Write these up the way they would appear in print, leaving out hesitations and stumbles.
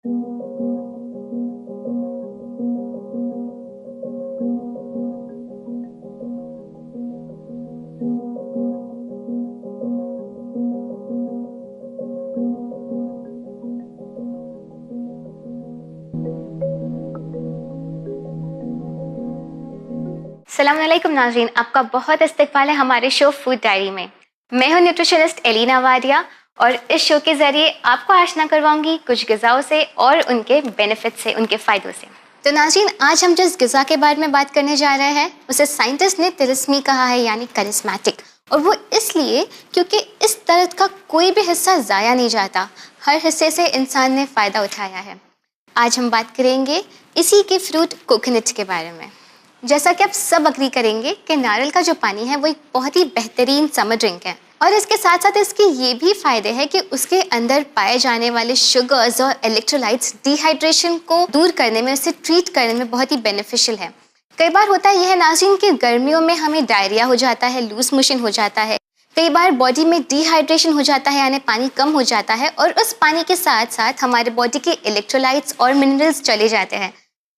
अस्सलाम वालेकुम नाज़रीन, आपका बहुत इस्तकबाल है हमारे शो फूड डायरी में। मैं हूं न्यूट्रिशनिस्ट एलिना वाडिया और इस शो के ज़रिए आपको आशना करवाऊंगी कुछ ग़िज़ाओं से और उनके बेनिफिट से, उनके फ़ायदों से। तो नाज़रीन, आज हम जिस ग़िज़ा के बारे में बात करने जा रहे हैं उसे साइंटिस्ट ने तिलिस्मी कहा है, यानी करिस्मेटिक। और वो इसलिए क्योंकि इस दर्द का कोई भी हिस्सा ज़ाया नहीं जाता, हर हिस्से से इंसान ने फ़ायदा उठाया है। आज हम बात करेंगे इसी के फ्रूट कोकोनट के बारे में। जैसा कि आप सब अग्री करेंगे कि नारियल का जो पानी है वो एक बहुत ही बेहतरीन समर ड्रिंक है और इसके साथ साथ इसके ये भी फायदे हैं कि उसके अंदर पाए जाने वाले शुगर्स और इलेक्ट्रोलाइट्स डिहाइड्रेशन को दूर करने में, उसे ट्रीट करने में बहुत ही बेनिफिशियल है। कई बार होता है यह है नाज़रीन कि गर्मियों में हमें डायरिया हो जाता है, लूज मोशन हो जाता है, कई बार बॉडी में डिहाइड्रेशन हो जाता है यानी पानी कम हो जाता है और उस पानी के साथ साथ हमारे बॉडी के इलेक्ट्रोलाइट्स और मिनरल्स चले जाते हैं।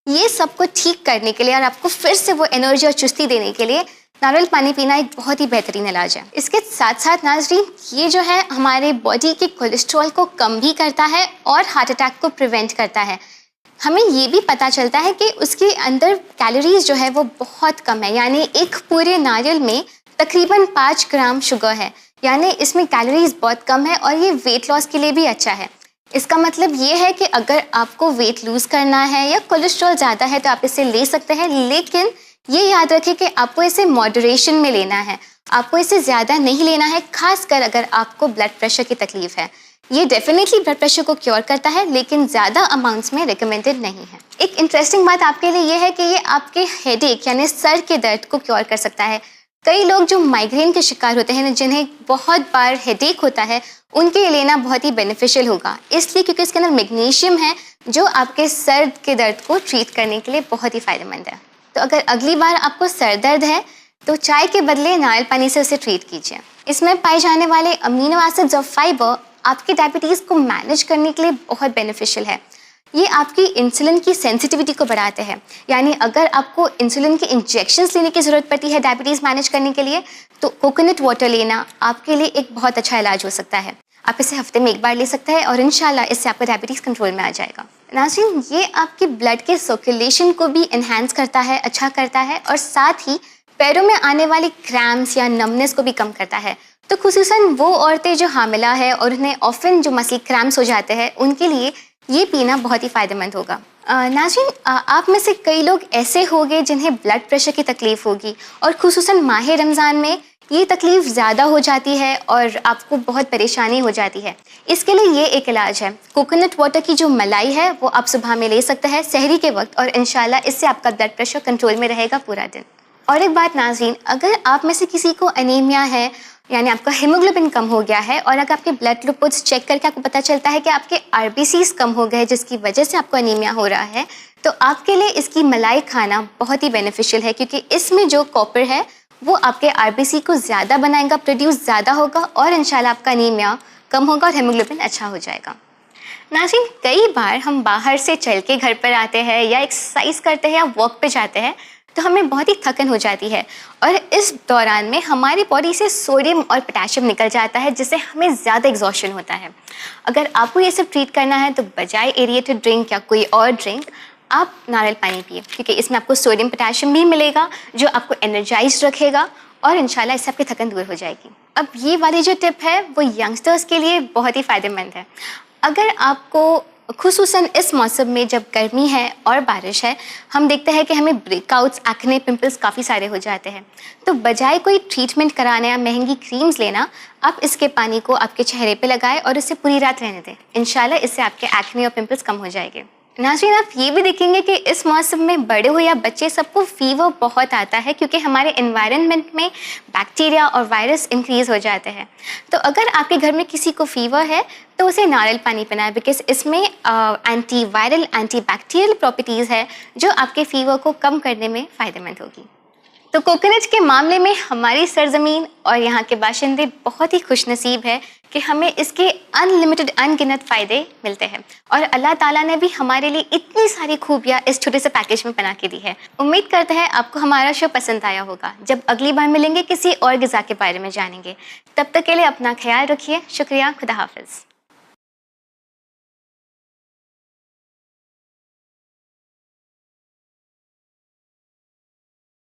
ये सबको ठीक करने के लिए और आपको फिर से वो एनर्जी और चुस्ती देने के लिए नारियल पानी पीना एक बहुत ही बेहतरीन इलाज है। इसके साथ साथ नाज़रीन, ये जो है हमारे बॉडी के कोलेस्ट्रॉल को कम भी करता है और हार्ट अटैक को प्रिवेंट करता है। हमें ये भी पता चलता है कि उसके अंदर कैलोरीज जो है वो बहुत कम है, यानी एक पूरे नारियल में तकरीबन 5 ग्राम शुगर है, यानी इसमें कैलोरीज बहुत कम है और ये वेट लॉस के लिए भी अच्छा है। इसका मतलब ये है कि अगर आपको वेट लूज़ करना है या कोलेस्ट्रॉल ज़्यादा है तो आप इसे ले सकते हैं, लेकिन ये याद रखें कि आपको इसे मॉडरेशन में लेना है, आपको इसे ज़्यादा नहीं लेना है, खासकर अगर आपको ब्लड प्रेशर की तकलीफ़ है। ये डेफिनेटली ब्लड प्रेशर को क्योर करता है, लेकिन ज़्यादा अमाउंट्स में रिकमेंडेड नहीं है। एक इंटरेस्टिंग बात आपके लिए ये है कि ये आपके हेडेक यानी सर के दर्द को क्योर कर सकता है। कई लोग जो माइग्रेन के शिकार होते हैं, जिन्हें बहुत बार हेडेक होता है, उनके लिए लेना बहुत ही बेनिफिशियल होगा, इसलिए क्योंकि इसके अंदर मैग्नीशियम है जो आपके सर के दर्द को ट्रीट करने के लिए बहुत ही फ़ायदेमंद है। तो अगर अगली बार आपको सर दर्द है तो चाय के बदले नारियल पानी से उसे ट्रीट कीजिए। इसमें पाए जाने वाले अमीनो एसिड्स और फाइबर आपकी डायबिटीज़ को मैनेज करने के लिए बहुत बेनिफिशियल है। ये आपकी इंसुलिन की सेंसिटिविटी को बढ़ाते हैं, यानी अगर आपको इंसुलिन के इंजेक्शंस लेने की ज़रूरत पड़ती है डायबिटीज़ मैनेज करने के लिए, तो कोकोनट वाटर लेना आपके लिए एक बहुत अच्छा इलाज हो सकता है। आप इसे हफ्ते में 1 बार ले सकते हैं और इंशाल्लाह इससे आपका डायबिटीज़ कंट्रोल में आ जाएगा। नाज़रीन, ये आपके ब्लड के सर्कुलेशन को भी इन्हांस करता है, अच्छा करता है और साथ ही पैरों में आने वाली क्रैम्प्स या नमनेस को भी कम करता है। तो खुसूसन वो औरतें जो हामिला है और उन्हें ऑफन जो मसल क्रैम्प्स हो जाते हैं, उनके लिए ये पीना बहुत ही फ़ायदेमंद होगा। नाज़रीन, आप में से कई लोग ऐसे होंगे जिन्हें ब्लड प्रेशर की तकलीफ़ होगी और खुसूसन माह रमज़ान में ये तकलीफ़ ज़्यादा हो जाती है और आपको बहुत परेशानी हो जाती है। इसके लिए ये एक इलाज है, कोकोनट वाटर की जो मलाई है वो आप सुबह में ले सकते हैं सहरी के वक्त और इंशाल्लाह इससे आपका ब्लड प्रेशर कंट्रोल में रहेगा पूरा दिन। और एक बात नाज़रीन, अगर आप में से किसी को एनीमिया है यानी आपका हीमोग्लोबिन कम हो गया है और अगर आपके ब्लड ग्लूकोज चेक करके आपको पता चलता है कि आपके आरबीसीज कम हो गए जिसकी वजह से आपको एनीमिया हो रहा है, तो आपके लिए इसकी मलाई खाना बहुत ही बेनिफिशियल है, क्योंकि इसमें जो कॉपर है वो आपके आरबीसी को ज़्यादा बनाएगा, प्रोड्यूस ज़्यादा होगा और इंशाल्लाह आपका एनीमिया कम होगा और हीमोग्लोबिन अच्छा हो जाएगा। नाज़रीन, कई बार हम बाहर से चल के घर पर आते हैं या एक्सरसाइज करते हैं या वॉक पे जाते हैं तो हमें बहुत ही थकन हो जाती है और इस दौरान में हमारी बॉडी से सोडियम और पोटेशियम निकल जाता है, जिससे हमें ज़्यादा एग्जॉशन होता है। अगर आपको ये सब ट्रीट करना है तो बजाय एरिएटेड ड्रिंक या कोई और ड्रिंक आप नारियल पानी पिए, क्योंकि इसमें आपको सोडियम पोटेशियम भी मिलेगा जो आपको एनर्जाइज रखेगा और इंशाल्लाह इससे आपकी थकन दूर हो जाएगी। अब ये वाली जो टिप है वो यंगस्टर्स के लिए बहुत ही फ़ायदेमंद है। अगर आपको खुसूसन इस मौसम में जब गर्मी है और बारिश है, हम देखते हैं कि हमें ब्रेकआउट्स, एक्ने, पिंपल्स काफ़ी सारे हो जाते हैं, तो बजाय कोई ट्रीटमेंट कराने या महंगी क्रीम्स लेना, आप इसके पानी को आपके चेहरे पे लगाएं और इसे पूरी रात रहने दें। इंशाल्लाह इससे आपके एक्ने और पिंपल्स कम हो जाएंगे। नाज़रीन, आप ये भी देखेंगे कि इस मौसम में बड़े हो या बच्चे सबको फीवर बहुत आता है, क्योंकि हमारे एनवायरनमेंट में बैक्टीरिया और वायरस इंक्रीज़ हो जाते हैं। तो अगर आपके घर में किसी को फीवर है तो उसे नारियल पानी पिना है, बिकॉज इसमें anti viral, anti bacterial properties है जो आपके फीवर को कम करने में फ़ायदेमंद होगी। तो कोकोनट के मामले में हमारी सरजमीन और यहाँ के बाशिंदे बहुत ही खुशनसीब है कि हमें इसके अनलिमिटेड अनगिनत फ़ायदे मिलते हैं और अल्लाह ताला ने भी हमारे लिए इतनी सारी खूबियाँ इस छोटे से पैकेज में बना के दी है। उम्मीद करते हैं आपको हमारा शो पसंद आया होगा। जब अगली बार मिलेंगे किसी और ग़िज़ा के बारे में जानेंगे। तब तक के लिए अपना ख्याल रखिए। शुक्रिया। खुदा हाफिज़।